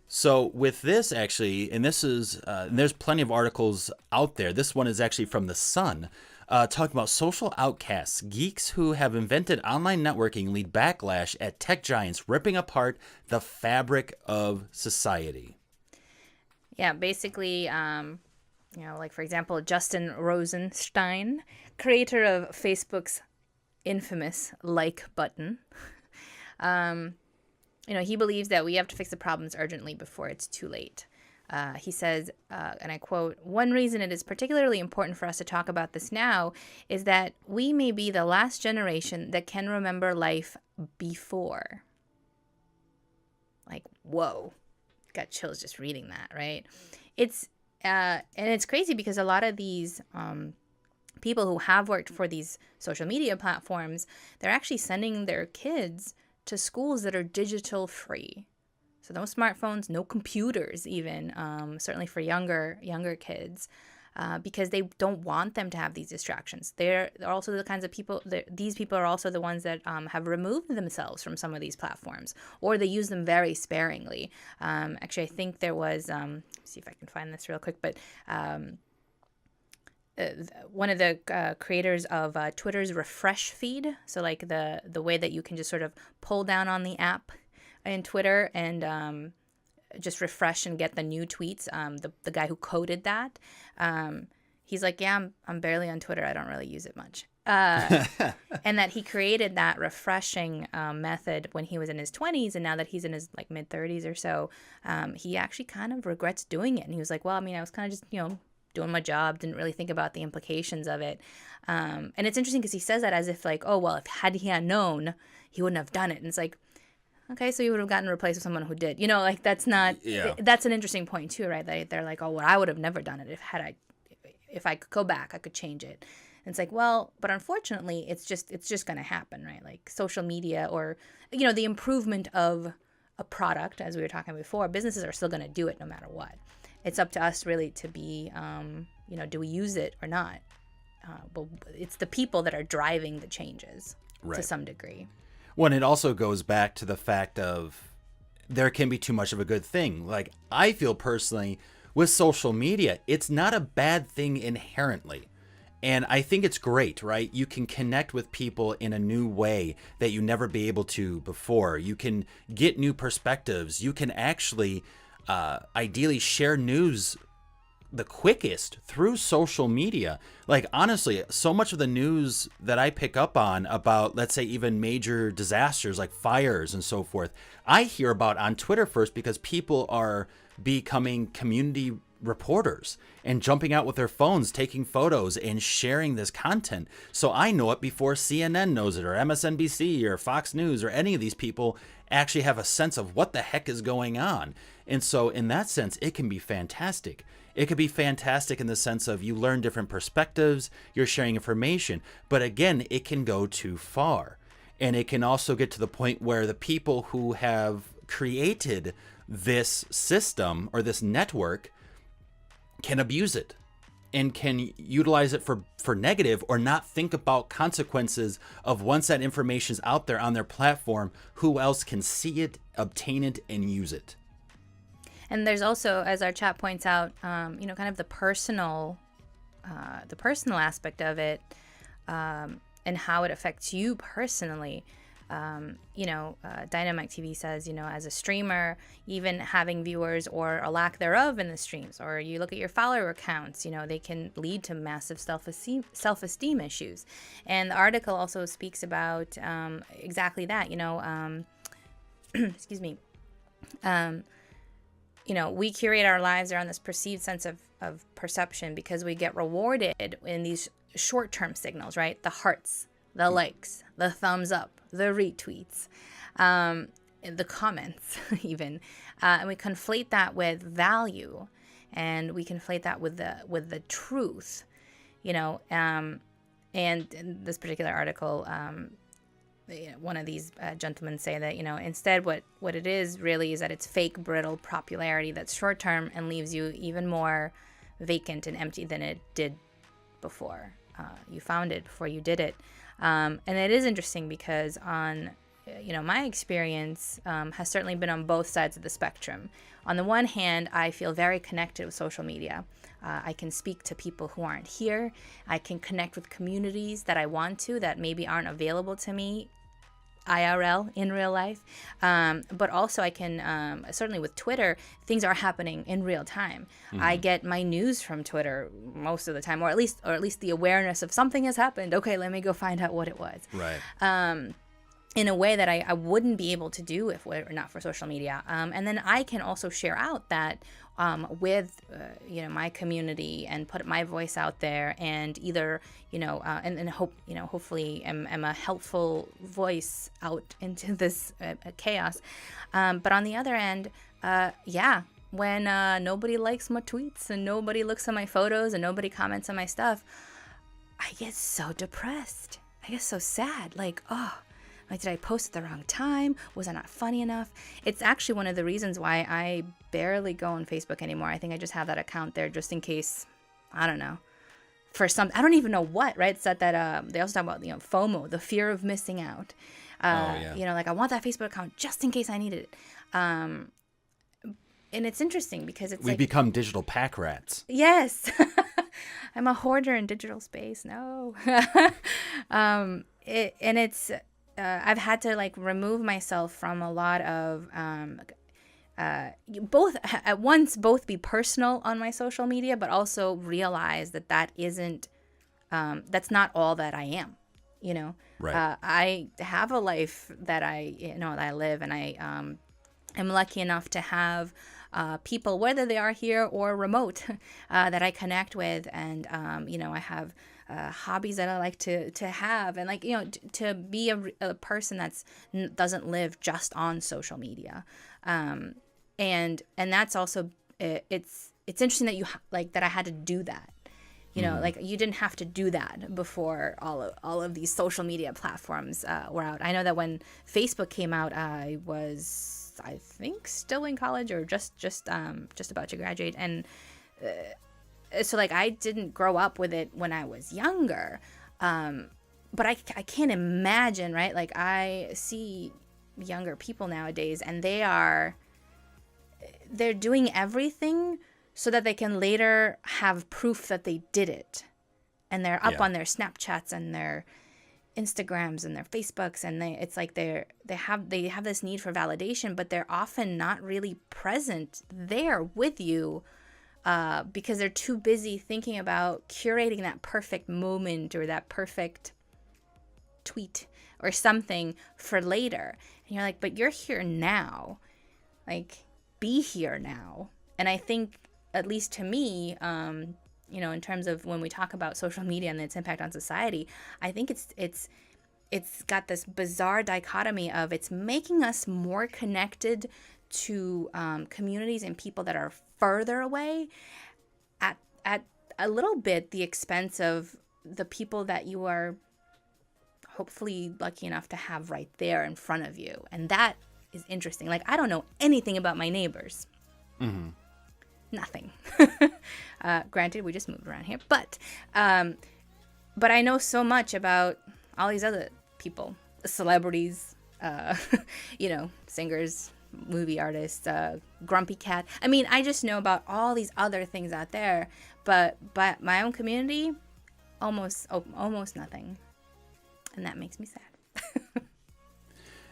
So with this actually, and this is, and there's plenty of articles out there. This one is actually from The Sun, talking about social outcasts. Geeks who have invented online networking lead backlash at tech giants ripping apart the fabric of society. Yeah, basically, like for example, Justin Rosenstein, creator of Facebook's infamous like button, he believes that we have to fix the problems urgently before it's too late. He says, and I quote, "One reason it is particularly important for us to talk about this now is that we may be the last generation that can remember life before." Like, whoa, got chills just reading that, right? It's and it's crazy because a lot of these people who have worked for these social media platforms, they're actually sending their kids to schools that are digital free. So no smartphones, no computers, even certainly for younger kids, because they don't want them to have these distractions. They're also the kinds of people. These people are also the ones that have removed themselves from some of these platforms, or they use them very sparingly. Actually, I think there was. See if I can find this real quick, but. One of the creators of Twitter's refresh feed, so like the way that you can just sort of pull down on the app in Twitter and just refresh and get the new tweets. The guy who coded that, he's like, yeah, I'm barely on Twitter. I don't really use it much. And that he created that refreshing method when he was in his 20s, and now that he's in his like mid 30s or so, he actually kind of regrets doing it. And he was like, well, I mean, I was kind of just doing my job, didn't really think about the implications of it. And it's interesting because he says that as if like, oh, well, if had he had known, he wouldn't have done it. And it's like, okay, so you would have gotten replaced with someone who did. Like that's not, that's an interesting point too, right? They're like, oh, well, I would have never done it if I could go back, I could change it. And it's like, well, but unfortunately, it's just going to happen, right? Like social media or, the improvement of a product, as we were talking before, businesses are still going to do it no matter what. It's up to us really to be, do we use it or not? But it's the people that are driving the changes to some degree. Well, and it also goes back to the fact of there can be too much of a good thing. Like I feel personally with social media, it's not a bad thing inherently. And I think it's great, right? You can connect with people in a new way that you never be able to before. You can get new perspectives. You can actually ideally share news the quickest through social media. Like honestly, so much of the news that I pick up on about, let's say, even major disasters like fires and so forth, I hear about on Twitter first because people are becoming community reporters and jumping out with their phones, taking photos and sharing this content. So I know it before CNN knows it, or MSNBC or Fox News or any of these people actually have a sense of what the heck is going on. And so in that sense, it can be fantastic. It could be fantastic in the sense of you learn different perspectives, you're sharing information, but again, it can go too far. And it can also get to the point where the people who have created this system or this network can abuse it and can utilize it for negative or not think about consequences of once that information is out there on their platform, who else can see it, obtain it, and use it. And there's also, as our chat points out, kind of the personal aspect of it, and how it affects you personally. Dynamite TV says, as a streamer, even having viewers or a lack thereof in the streams, or you look at your follower accounts, they can lead to massive self-esteem issues. And the article also speaks about exactly that. Excuse me. We curate our lives around this perceived sense of perception because we get rewarded in these short-term signals, right? The hearts, the likes, the thumbs up, the retweets, the comments even. And we conflate that with value, and we conflate that with the truth, and in this particular article, one of these gentlemen say that, instead what it is really is that it's fake, brittle popularity that's short term and leaves you even more vacant and empty than it did before you found it, before you did it. And it is interesting because on my experience has certainly been on both sides of the spectrum. On the one hand, I feel very connected with social media. I can speak to people who aren't here. I can connect with communities that I want to, that maybe aren't available to me IRL, in real life. But also I can, certainly with Twitter, things are happening in real time. I get my news from Twitter most of the time, or at least the awareness of something has happened. Okay, let me go find out what it was. Right. In a way that I wouldn't be able to do if it were not for social media. And then I can also share out that with my community and put my voice out there, and either and hopefully am a helpful voice out into this chaos. But on the other end, when nobody likes my tweets and nobody looks at my photos and nobody comments on my stuff, I get so depressed. I get so sad. Like, oh, like, did I post at the wrong time? Was I not funny enough? It's actually one of the reasons why I barely go on Facebook anymore. I think I just have that account there just in case, I don't know, for some, I don't even know what, right? It's that they also talk about, FOMO, the fear of missing out. Like I want that Facebook account just in case I need it. And it's interesting because it's we become digital pack rats. Yes. I'm a hoarder in digital space. No. I've had to remove myself from a lot of both be personal on my social media, but also realize that isn't that's not all that I am. Right. I have a life that I live, and I am lucky enough to have people, whether they are here or remote, that I connect with, and I have hobbies that I like to have, and to be a person that's doesn't live just on social media, and that's also it's interesting that that I had to do that. You didn't have to do that before all of these social media platforms were out. I know that when Facebook came out, I was, I think, still in college or just about to graduate, and so I didn't grow up with it when I was younger, but I can't imagine, right? I see younger people nowadays, and they're doing everything so that they can later have proof that they did it, and they're up on their Snapchats and their Instagrams and their Facebooks, and they have this need for validation, but they're often not really present there with you. Because they're too busy thinking about curating that perfect moment or that perfect tweet or something for later. And you're like, but you're here now. Be here now. And I think, at least to me, in terms of when we talk about social media and its impact on society, I think it's got this bizarre dichotomy of it's making us more connected to communities and people that are further away at a little bit the expense of the people that you are hopefully lucky enough to have right there in front of you. And that is interesting. I don't know anything about my neighbors. Mm-hmm. Nothing. Granted, we just moved around here, but I know so much about all these other people, celebrities, singers, movie artist, grumpy cat. I mean, I just know about all these other things out there, but my own community, almost nothing, and that makes me sad.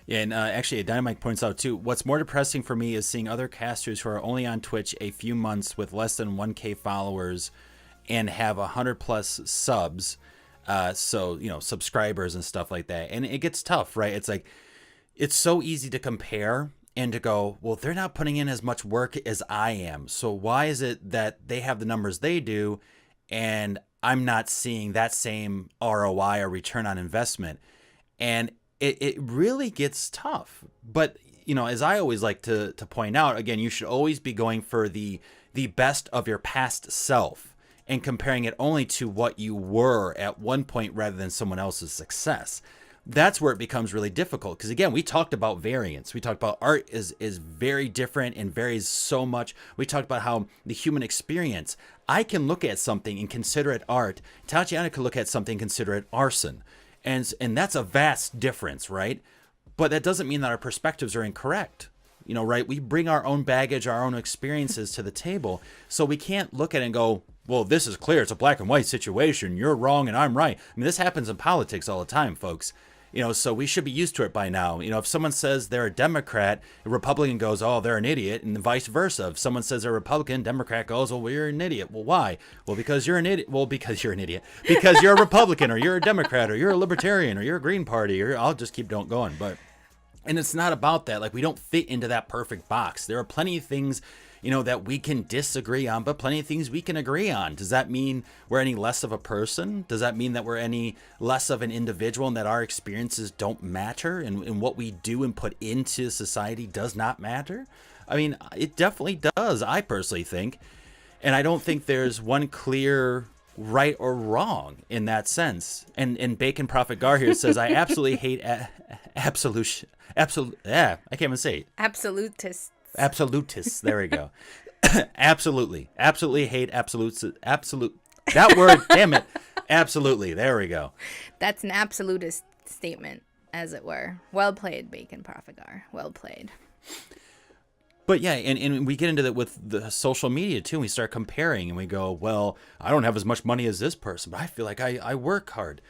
Yeah, and actually, Dynamite points out too, what's more depressing for me is seeing other casters who are only on Twitch a few months with less than 1K followers and have 100+ subs, subscribers and stuff like that, and it gets tough, right? It's so easy to compare and to go, well, they're not putting in as much work as I am, so why is it that they have the numbers they do and I'm not seeing that same ROI or return on investment? And it really gets tough. But, as I always like to point out, again, you should always be going for the best of your past self and comparing it only to what you were at one point rather than someone else's success. That's where it becomes really difficult, because again, we talked about variance. We talked about art is very different and varies so much. We talked about how the human experience, I can look at something and consider it art. Tatiana could look at something and consider it arson. And that's a vast difference, right? But that doesn't mean that our perspectives are incorrect. Right? We bring our own baggage, our own experiences to the table. So we can't look at it and go, well, this is clear. It's a black and white situation. You're wrong and I'm right. I mean, this happens in politics all the time, folks. So we should be used to it by now. If someone says they're a Democrat, a Republican goes, oh, they're an idiot, and vice versa. If someone says they're a Republican, Democrat goes, well, you're an idiot. Well, why? Well, because you're an idiot. Well, because you're an idiot. Because you're a Republican, or you're a Democrat, or you're a Libertarian, or you're a Green Party, or I'll just keep going. And it's not about that. Like, we don't fit into that perfect box. There are plenty of things, that we can disagree on, but plenty of things we can agree on. Does that mean we're any less of a person? Does that mean that we're any less of an individual and that our experiences don't matter and what we do and put into society does not matter? I mean, it definitely does, I personally think. And I don't think there's one clear right or wrong in that sense. And Bacon Prophet Gar here says, I absolutely hate I can't even say it. Absolutists. There we go. Absolutely hate absolutes. That word, damn it. Absolutely. There we go. That's an absolutist statement, as it were. Well played, Bacon Prophet. Well played. But yeah, and we get into that with the social media too. And we start comparing and we go, well, I don't have as much money as this person, but I feel like I work hard.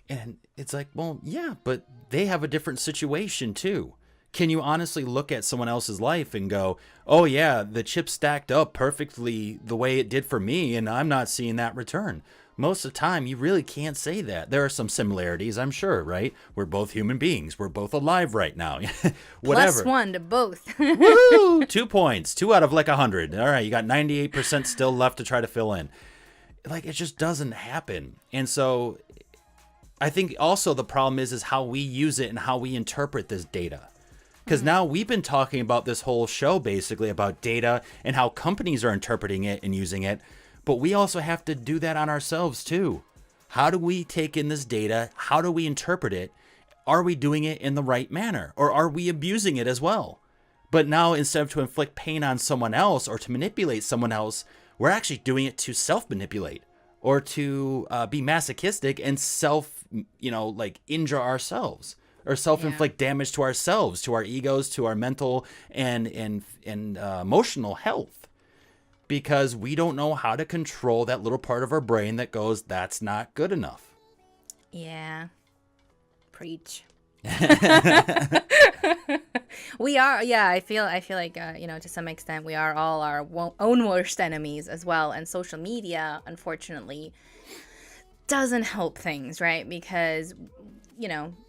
And it's like, well, yeah, but they have a different situation too. Can you honestly look at someone else's life and go, oh yeah, the chip stacked up perfectly the way it did for me, and I'm not seeing that return? Most of the time, you really can't say that. There are some similarities, I'm sure, right? We're both human beings. We're both alive right now. Whatever. +1 to both. Woo! 2 points. 2 out of like 100. All right, you got 98% still left to try to fill in. Like, it just doesn't happen. And so I think also the problem is how we use it and how we interpret this data. Because now we've been talking about this whole show basically about data and how companies are interpreting it and using it. But we also have to do that on ourselves too. How do we take in this data? How do we interpret it? Are we doing it in the right manner? Or are we abusing it as well? But now instead of to inflict pain on someone else or to manipulate someone else, we're actually doing it to self-manipulate or to be masochistic and injure ourselves. Or self-inflict damage to ourselves, to our egos, to our mental and emotional health. Because we don't know how to control that little part of our brain that goes, that's not good enough. Yeah. Preach. We are, I feel like, to some extent, we are all our own worst enemies as well. And social media, unfortunately, doesn't help things, right? Because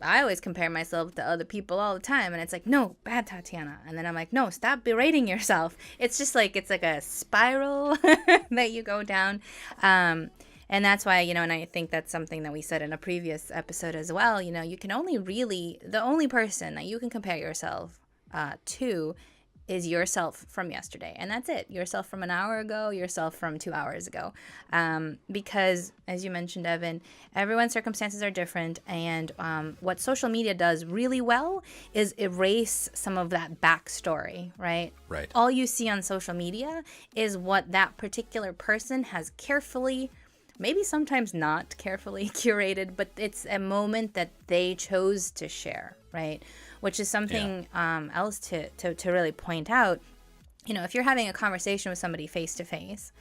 I always compare myself to other people all the time, and it's like, no, bad Tatiana. And then I'm like, no, stop berating yourself. It's just like, it's like a spiral that you go down. And that's why, and I think that's something that we said in a previous episode as well. You can only really, the only person that you can compare yourself to is yourself from yesterday. And that's it. Yourself from an hour ago, yourself from 2 hours ago. Because, as you mentioned, Evin, everyone's circumstances are different. And what social media does really well is erase some of that backstory, right? Right. All you see on social media is what that particular person has carefully, maybe sometimes not carefully curated, but it's a moment that they chose to share, right? Which is something else to really point out. If you're having a conversation with somebody face to face,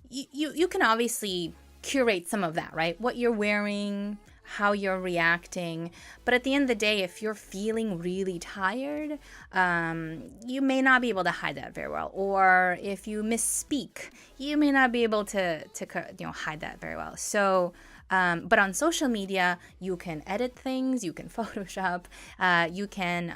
you can obviously curate some of that, right? What you're wearing, how you're reacting. But at the end of the day, if you're feeling really tired, you may not be able to hide that very well. Or if you misspeak, you may not be able to hide that very well. So but on social media, you can edit things, you can Photoshop, you can,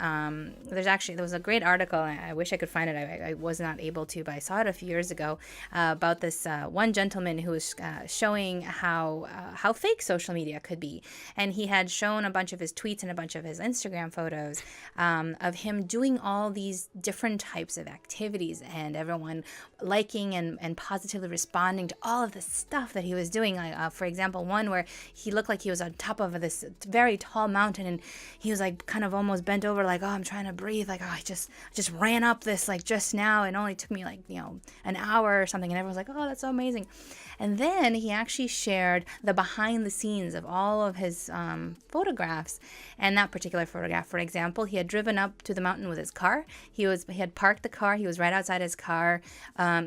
there was a great article, I wish I could find it, I was not able to, but I saw it a few years ago, about this one gentleman who was showing how fake social media could be. And he had shown a bunch of his tweets and a bunch of his Instagram photos of him doing all these different types of activities and everyone liking and positively responding to all of the stuff that he was doing. For example, one one where he looked like he was on top of this very tall mountain, and he was like kind of almost bent over, like, oh, I'm trying to breathe, like, oh, I just ran up this like just now, and it only took me like, you know, an hour or something. And everyone's like, oh, that's so amazing. And then he actually shared the behind the scenes of all of his photographs. And that particular photograph, for example, he had driven up to the mountain with his car. He had parked the car. He was right outside his car.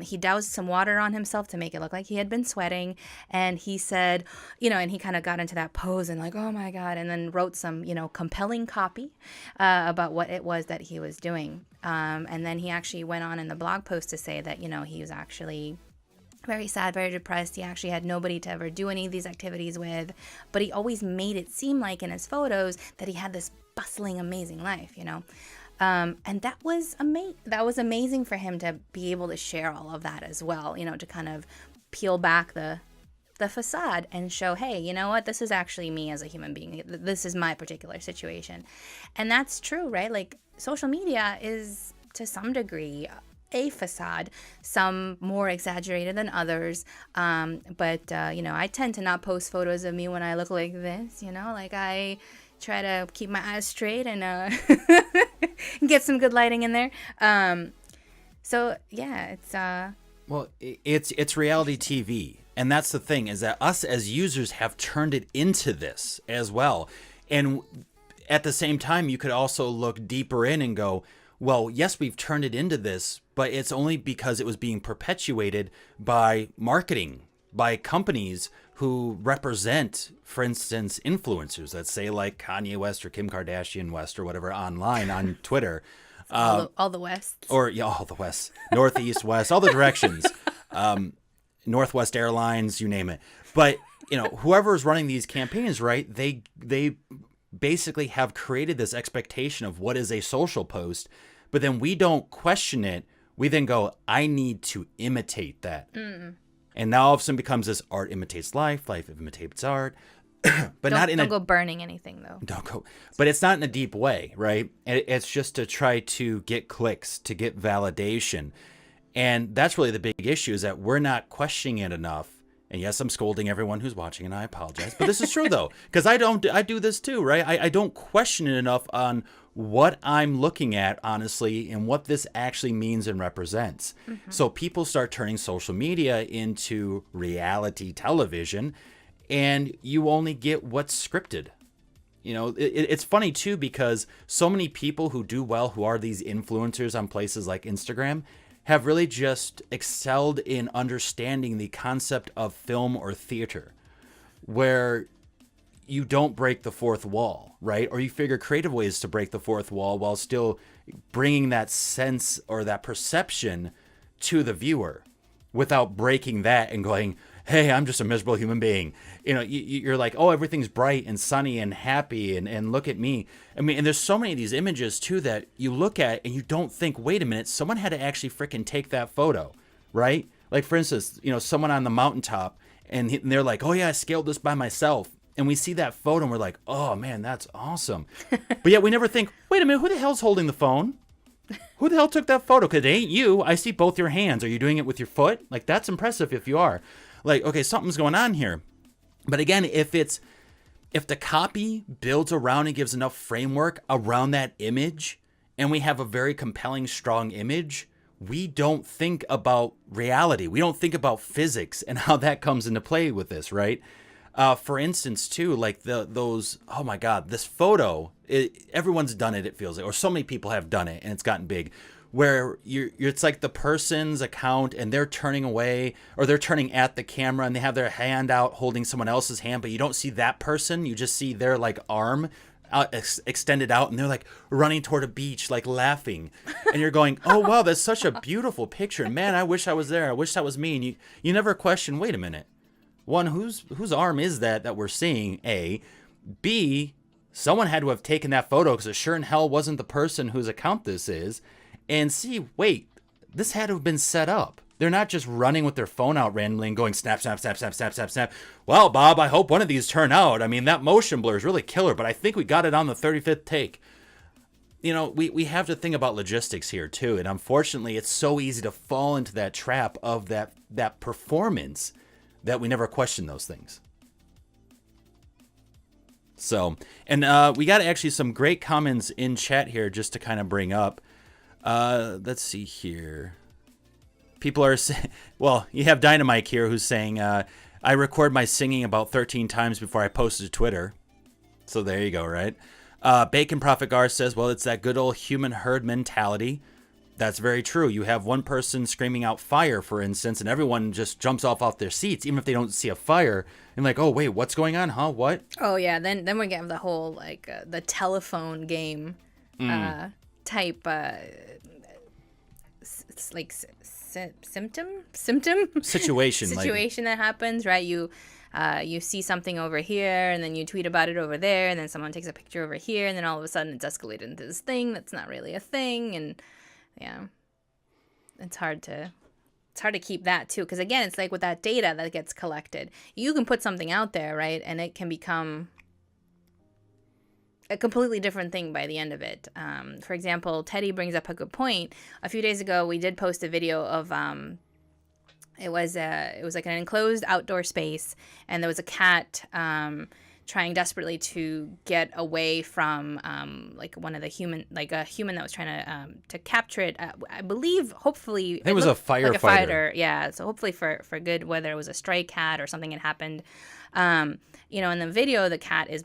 He doused some water on himself to make it look like he had been sweating. And he said, you know, and he kind of got into that pose and like, oh my God, and then wrote some, you know, compelling copy about what it was that he was doing. And then he actually went on in the blog post to say that, you know, he was actually very sad, very depressed. He actually had nobody to ever do any of these activities with, but he always made it seem like in his photos that he had this bustling, amazing life, you know. And that was amazing for him to be able to share all of that as well, you know, to kind of peel back the facade and show, hey, you know what, this is actually me as a human being. This is my particular situation. And that's true, right? Like, social media is to some degree a facade, some more exaggerated than others. But you know, I tend to not post photos of me when I look like this, you know, like I try to keep my eyes straight and get some good lighting in there. So yeah, it's reality TV. And that's the thing, is that us as users have turned it into this as well. And at the same time, you could also look deeper in and go, well, yes, we've turned it into this, but it's only because it was being perpetuated by marketing, by companies who represent, for instance, influencers, let's say like Kanye West or Kim Kardashian West or whatever, online on Twitter. All the Wests. Or, yeah, all the Wests. Northeast, West, all the directions. Northwest Airlines, you name it. But, you know, whoever is running these campaigns, right, they basically have created this expectation of what is a social post, but then we don't question it. We then go, I need to imitate that. Mm. And now all of a sudden becomes this art imitates life, life imitates art. But don't go burning anything, though. Don't go. But it's not in a deep way, right? It's just to try to get clicks, to get validation. And that's really the big issue, is that we're not questioning it enough. And yes, I'm scolding everyone who's watching, and I apologize. But this is true, though, because I do this too, right? I don't question it enough on what I'm looking at, honestly, and what this actually means and represents. Mm-hmm. So people start turning social media into reality television, and you only get what's scripted. You know, it's funny, too, because so many people who do well, who are these influencers on places like Instagram, have really just excelled in understanding the concept of film or theater, where you don't break the fourth wall, right? Or you figure creative ways to break the fourth wall while still bringing that sense or that perception to the viewer without breaking that and going, hey, I'm just a miserable human being. You know, you're like, oh, everything's bright and sunny and happy and look at me. I mean, and there's so many of these images too that you look at and you don't think, wait a minute, someone had to actually freaking take that photo, right? Like, for instance, you know, someone on the mountaintop and they're like, oh yeah, I scaled this by myself. And we see that photo and we're like, oh man, that's awesome. But yet we never think, wait a minute, who the hell's holding the phone? Who the hell took that photo? Because it ain't you. I see both your hands. Are you doing it with your foot? Like, that's impressive if you are. Like, okay, something's going on here. But again, if the copy builds around and gives enough framework around that image, and we have a very compelling, strong image, we don't think about reality. We don't think about physics and how that comes into play with this, right? For instance, too, like those, oh my God, this photo, everyone's done it, it feels like, or so many people have done it, and it's gotten big, where it's like the person's account and they're turning away or they're turning at the camera and they have their hand out holding someone else's hand, but you don't see that person. You just see their like arm out, extended out, and they're like running toward a beach, like laughing. And you're going, oh, wow, that's such a beautiful picture. Man, I wish I was there. I wish that was me. And you never question, wait a minute. One, whose arm is that we're seeing, A? B, someone had to have taken that photo because it sure in hell wasn't the person whose account this is. And C, wait, this had to have been set up. They're not just running with their phone out randomly and going snap, snap, snap, snap, snap, snap, snap. Well, Bob, I hope one of these turn out. I mean, that motion blur is really killer, but I think we got it on the 35th take. You know, we have to think about logistics here, too. And unfortunately, it's so easy to fall into that trap of that performance that we never question those things. So, and we got actually some great comments in chat here just to kind of bring up. Let's see here. People are saying, well, you have Dynamite here who's saying, I record my singing about 13 times before I post it to Twitter. So there you go, right? Bacon Prophet Gar says, well, it's that good old human herd mentality. That's very true. You have one person screaming out fire, for instance, and everyone just jumps off their seats, even if they don't see a fire. And like, oh, wait, what's going on? Huh? What? Oh, yeah. Then we get the whole, like, the telephone game type, it's like symptom situation that happens, right? You see something over here, and then you tweet about it over there, and then someone takes a picture over here, and then all of a sudden it's escalated into this thing that's not really a thing. And yeah, it's hard to keep that too, because again, it's like with that data that gets collected, you can put something out there, right, and it can become a completely different thing by the end of it. For example, Teddy brings up a good point. A few days ago, we did post a video of it was like an enclosed outdoor space, and there was a cat trying desperately to get away from like one of the human, like a human that was trying to capture it. I believe, hopefully, it was a firefighter. Like a fighter, yeah. So hopefully for good, whether it was a stray cat or something had happened. In the video, the cat is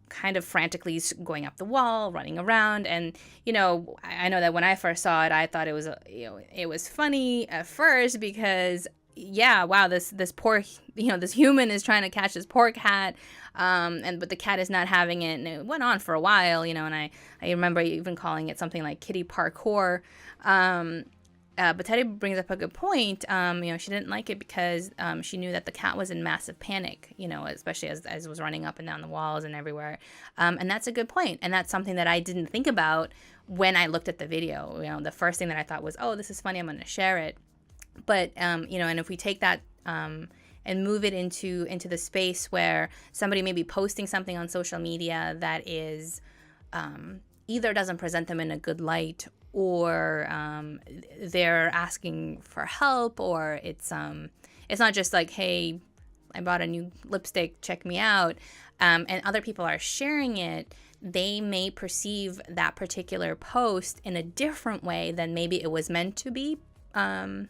kind of frantically going up the wall, running around, and I know that when I first saw it, I thought it was it was funny at first because wow, this poor this human is trying to catch this poor cat, but the cat is not having it, and it went on for a while, and I remember even calling it something like kitty parkour. But Teddy brings up a good point. She didn't like it because she knew that the cat was in massive panic, especially as it was running up and down the walls and everywhere. And that's a good point. And that's something that I didn't think about when I looked at the video. The first thing that I thought was, oh, this is funny, I'm going to share it. But, and if we take that and move it into the space where somebody may be posting something on social media that is either doesn't present them in a good light, or they're asking for help, or it's not just like, hey, I bought a new lipstick, check me out, and other people are sharing it, they may perceive that particular post in a different way than maybe it was meant to be, than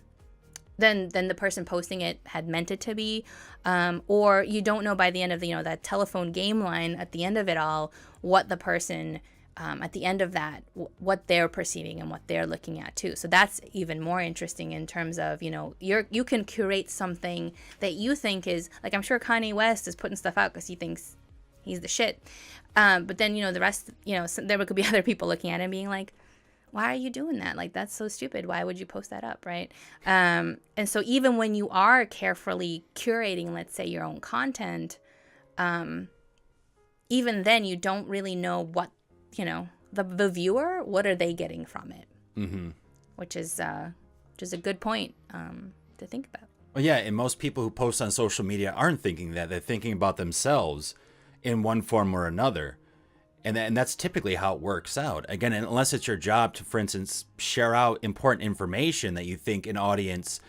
the person posting it had meant it to be, or you don't know by the end of that telephone game line at the end of it all what the person at the end of that, what they're perceiving and what they're looking at too. So that's even more interesting in terms of, you can curate something that you think is, like, I'm sure Kanye West is putting stuff out because he thinks he's the shit. But then, the rest, there could be other people looking at it and being like, why are you doing that? Like, that's so stupid. Why would you post that up, right? And so even when you are carefully curating, let's say, your own content, even then you don't really know what, the viewer, what are they getting from it? Mm-hmm. Which is just a good point to think about. Well, yeah, and most people who post on social media aren't thinking that. They're thinking about themselves in one form or another. And that's typically how it works out. Again, unless it's your job to, for instance, share out important information that you think an audience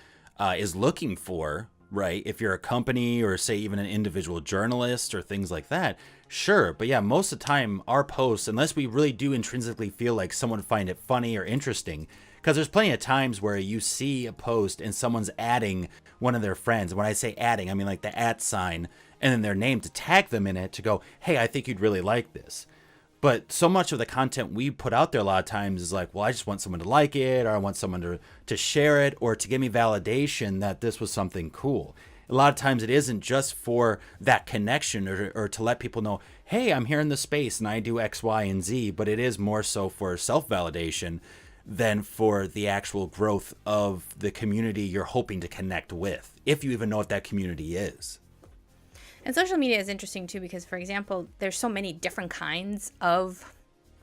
is looking for, right? If you're a company or, say, even an individual journalist or things like that, sure. But yeah, most of the time, our posts, unless we really do intrinsically feel like someone would find it funny or interesting, because there's plenty of times where you see a post and someone's adding one of their friends. And when I say adding, I mean like the @ sign and then their name to tag them in it to go, hey, I think you'd really like this. But so much of the content we put out there a lot of times is like, well, I just want someone to like it, or I want someone to share it, or to give me validation that this was something cool. A lot of times it isn't just for that connection or to let people know, hey, I'm here in the space and I do X, Y, and Z, but it is more so for self-validation than for the actual growth of the community you're hoping to connect with, if you even know what that community is. And social media is interesting too because, for example, there's so many different kinds of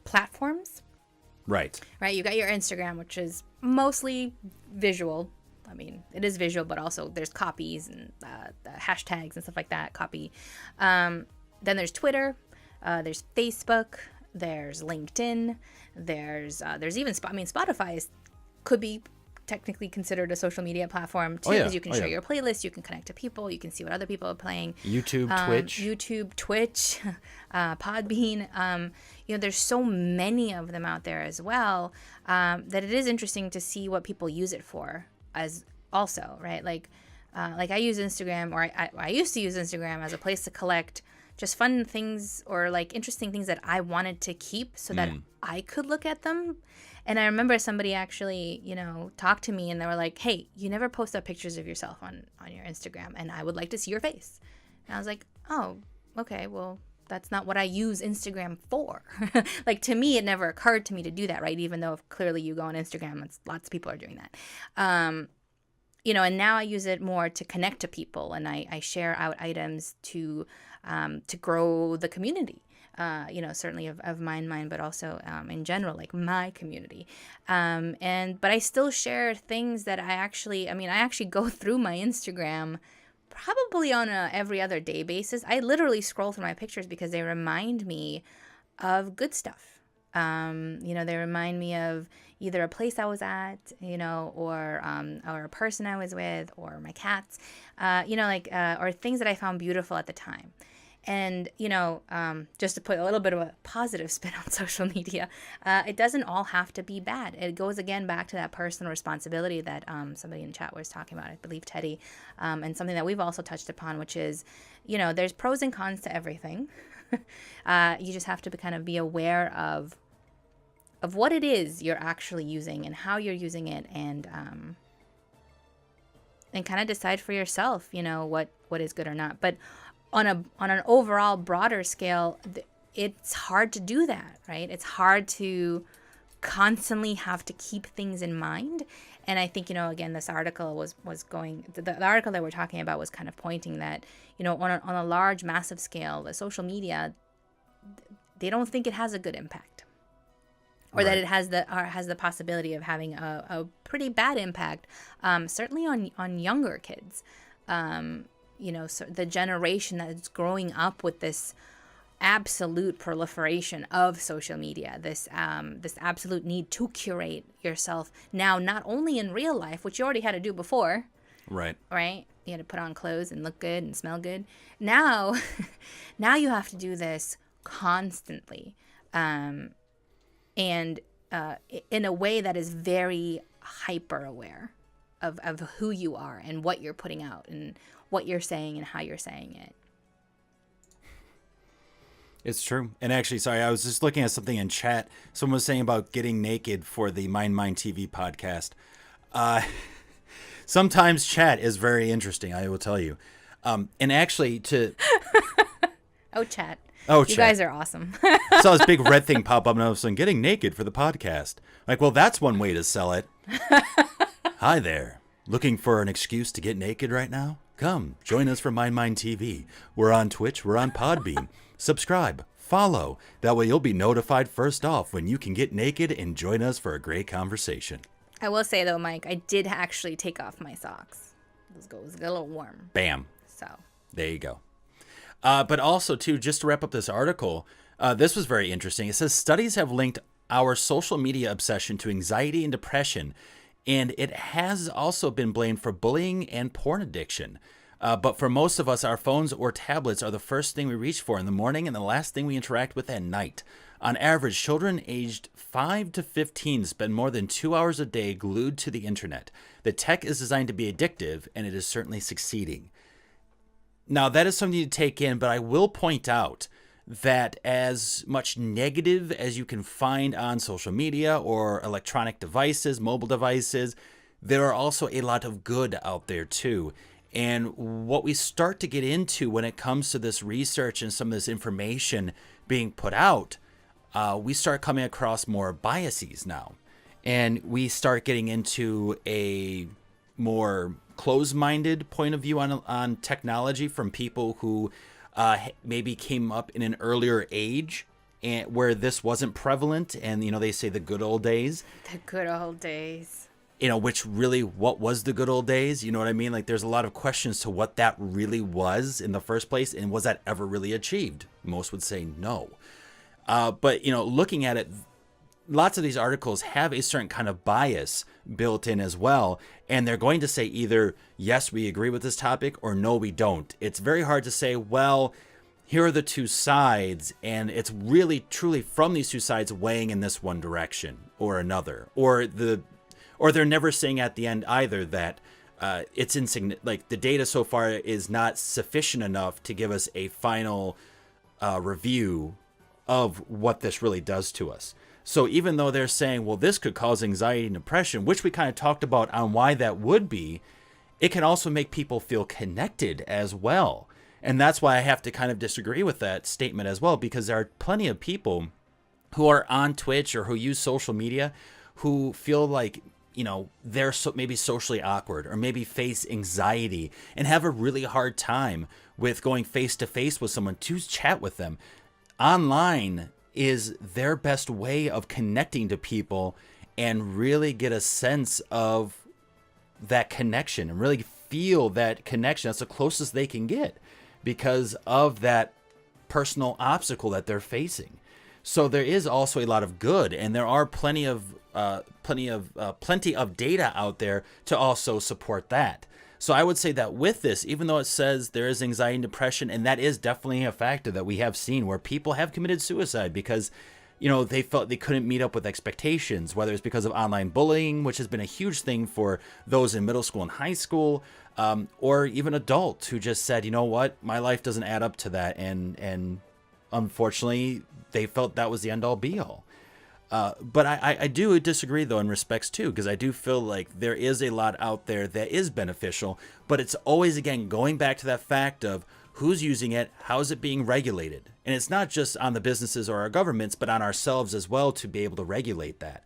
platforms. Right. Right. You got your Instagram, which is mostly visual. I mean, it is visual, but also there's copies and the hashtags and stuff like that. Copy. Then there's Twitter. There's Facebook. There's LinkedIn. There's even Spotify could be technically considered a social media platform too, Oh, yeah. because you can Oh, share yeah. your playlist, you can connect to people, you can see what other people are playing. YouTube, Twitch, Podbean. There's so many of them out there as well, that it is interesting to see what people use it for as also, right? Like I use Instagram, or I used to use Instagram as a place to collect just fun things or like interesting things that I wanted to keep so that I could look at them. And I remember somebody actually, talked to me and they were like, hey, you never post up pictures of yourself on your Instagram and I would like to see your face. And I was like, oh, okay, well, that's not what I use Instagram for. Like, to me, it never occurred to me to do that, right? Even though if clearly you go on Instagram, lots of people are doing that. And now I use it more to connect to people, and I share out items to grow the community. Certainly of MindMine, but also in general, like my community. But I still share things that I actually go through my Instagram probably on a every other day basis. I literally scroll through my pictures because they remind me of good stuff. They remind me of either a place I was at, or a person I was with, or my cats, or things that I found beautiful at the time. And, just to put a little bit of a positive spin on social media, it doesn't all have to be bad. It goes again back to that personal responsibility that somebody in the chat was talking about, I believe Teddy, and something that we've also touched upon, which is, there's pros and cons to everything. You just have to be aware of what it is you're actually using and how you're using it, and kind of decide for yourself, what is good or not. But on an overall broader scale, it's hard to do that, right? It's hard to constantly have to keep things in mind. And I think, again, this article was going, the article that we're talking about was kind of pointing that, on a large, massive scale, the social media, they don't think it has a good impact, or that it has the possibility of having a pretty bad impact, certainly on younger kids. So the generation that's growing up with this absolute proliferation of social media, this absolute need to curate yourself now, not only in real life, which you already had to do before, right? You had to put on clothes and look good and smell good. Now you have to do this constantly, and in a way that is very hyper aware of who you are and what you're putting out and what you're saying and how you're saying it. It's true. And actually, sorry, I was just looking at something in chat. Someone was saying about getting naked for the MindMineTV podcast. Sometimes chat is very interesting, I will tell you. And actually to... Oh, chat. Oh, you chat. guys are awesome. I saw this big red thing pop up and I was saying, getting naked for the podcast. Like, well, that's one way to sell it. Hi there. Looking for an excuse to get naked right now? Come, join us for MindMineTV. We're on Twitch, we're on Podbean. Subscribe, follow. That way you'll be notified first off when you can get naked and join us for a great conversation. I will say, though, Mike, I did actually take off my socks. It was a little warm. Bam. So. There you go. But also, too, just to wrap up this article, this was very interesting. It says, studies have linked our social media obsession to anxiety and depression, and it has also been blamed for bullying and porn addiction. But for most of us, our phones or tablets are the first thing we reach for in the morning and the last thing we interact with at night. On average, children aged 5 to 15 spend more than 2 hours a day glued to the internet. The tech is designed to be addictive, and it is certainly succeeding. Now, that is something to take in, but I will point out that as much negative as you can find on social media or electronic devices, mobile devices, there are also a lot of good out there too. And what we start to get into when it comes to this research and some of this information being put out, we start coming across more biases now. And we start getting into a more closed-minded point of view on technology from people who maybe came up in an earlier age and where this wasn't prevalent. And, they say the good old days. The good old days. Which really, what was the good old days? You know what I mean? Like, there's a lot of questions to what that really was in the first place, and was that ever really achieved? Most would say no. But, looking at it, lots of these articles have a certain kind of bias built in as well. And they're going to say either, yes, we agree with this topic, or no, we don't. It's very hard to say, well, here are the two sides, and it's really truly from these two sides weighing in this one direction or another. Or they're never saying at the end either that it's insignificant, like the data so far is not sufficient enough to give us a final review of what this really does to us. So even though they're saying, well, this could cause anxiety and depression, which we kind of talked about on why that would be, it can also make people feel connected as well. And that's why I have to kind of disagree with that statement as well, because there are plenty of people who are on Twitch or who use social media who feel like, you know, they're maybe socially awkward or maybe face anxiety and have a really hard time with going face to face with someone to chat with them. Online is their best way of connecting to people and really get a sense of that connection and really feel that connection. That's the closest they can get because of that personal obstacle that they're facing. So there is also a lot of good, and there are plenty of data out there to also support that. So I would say that with this, even though it says there is anxiety and depression, and that is definitely a factor that we have seen where people have committed suicide because, you know, they felt they couldn't meet up with expectations, whether it's because of online bullying, which has been a huge thing for those in middle school and high school, or even adults who just said, you know what, my life doesn't add up to that. And unfortunately, they felt that was the end all be all. But I do disagree, though, in respects, too, because I do feel like there is a lot out there that is beneficial. But it's always, again, going back to that fact of who's using it, how is it being regulated? And it's not just on the businesses or our governments, but on ourselves as well to be able to regulate that.